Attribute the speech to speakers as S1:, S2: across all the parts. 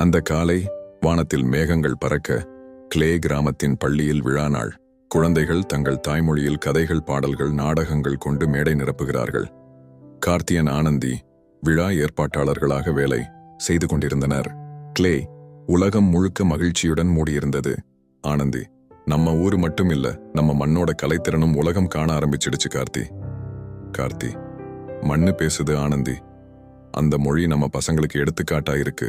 S1: அந்த காலை வானத்தில் மேகங்கள் பறக்க கிளே கிராமத்தின் பள்ளியில் விழா நாள். குழந்தைகள் தங்கள் தாய்மொழியில் கதைகள், பாடல்கள், நாடகங்கள் கொண்டு மேடை நிரப்புகிறார்கள். கார்த்தியன், ஆனந்தி விழா ஏற்பாட்டாளர்களாக வேலை செய்து கொண்டிருந்தனர். கிளே உலகம் முழுக்க மகிழ்ச்சியுடன் மூடியிருந்தது. ஆனந்தி, நம்ம ஊரு மட்டும் இல்ல, நம்ம மண்ணோட கலைத்திறனும் உலகம் காண ஆரம்பிச்சிடுச்சு. கார்த்தி, மண்ணு பேசுது. ஆனந்தி, அந்த மொழி நம்ம பசங்களுக்கு எடுத்துக்காட்டா இருக்கு.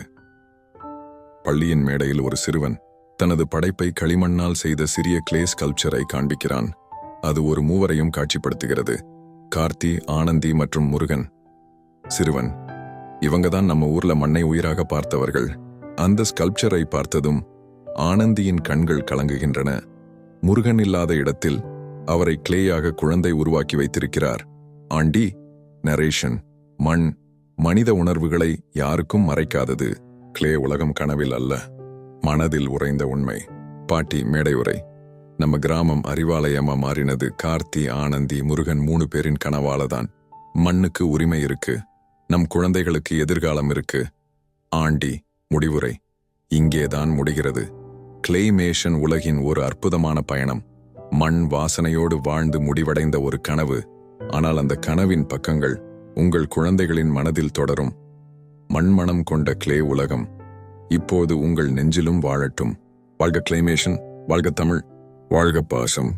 S1: பள்ளியின் மேடையில் ஒரு சிறுவன் தனது படைப்பை களிமண்ணால் செய்த சிறிய கிளே ஸ்கல்ப்சரை காண்பிக்கிறான். அது ஒரு மூவரையும் காட்சிப்படுத்துகிறது: கார்த்தி, ஆனந்தி மற்றும் முருகன். சிறுவன்: இவங்கதான் நம்ம ஊர்ல மண்ணை உயிராக பார்த்தவர்கள். அந்த ஸ்கல்ப்சரை பார்த்ததும் ஆனந்தியின் கண்கள் கலங்குகின்றன. முருகன் இல்லாத இடத்தில் அவரை கிளேயாக குழந்தை உருவாக்கி வைத்திருக்கிறார். ஆண்டி. நரேஷன்: மண் மனித உணர்வுகளை யாருக்கும் மறைக்காதது. கிளே உலகம் கனவில் அல்ல, மனதில் உறைந்த உண்மை. பாட்டி மேடை உரை: நம்ம கிராமம் அறிவாலயமா மாறினது கார்த்தி, ஆனந்தி, முருகன் 3 பேரின் கனவாலதான். மண்ணுக்கு உரிமை இருக்கு, நம் குழந்தைகளுக்கு எதிர்காலம் இருக்கு. ஆண்டி முடிவுரை: இங்கேதான் முடிகிறது. கிளேமேஷன் உலகின் ஒரு அற்புதமான பயணம். மண் வாசனையோடு வாழ்ந்து முடிவடைந்த ஒரு கனவு. ஆனால் அந்த கனவின் பக்கங்கள் உங்கள் குழந்தைகளின் மனதில் தொடரும். மண்மணம் கொண்ட கிளே உலகம் இப்போது உங்கள் நெஞ்சிலும் வாழட்டும். வாழ்க கிளேமேஷன், வாழ்க தமிழ், வாழ்க பாசம்.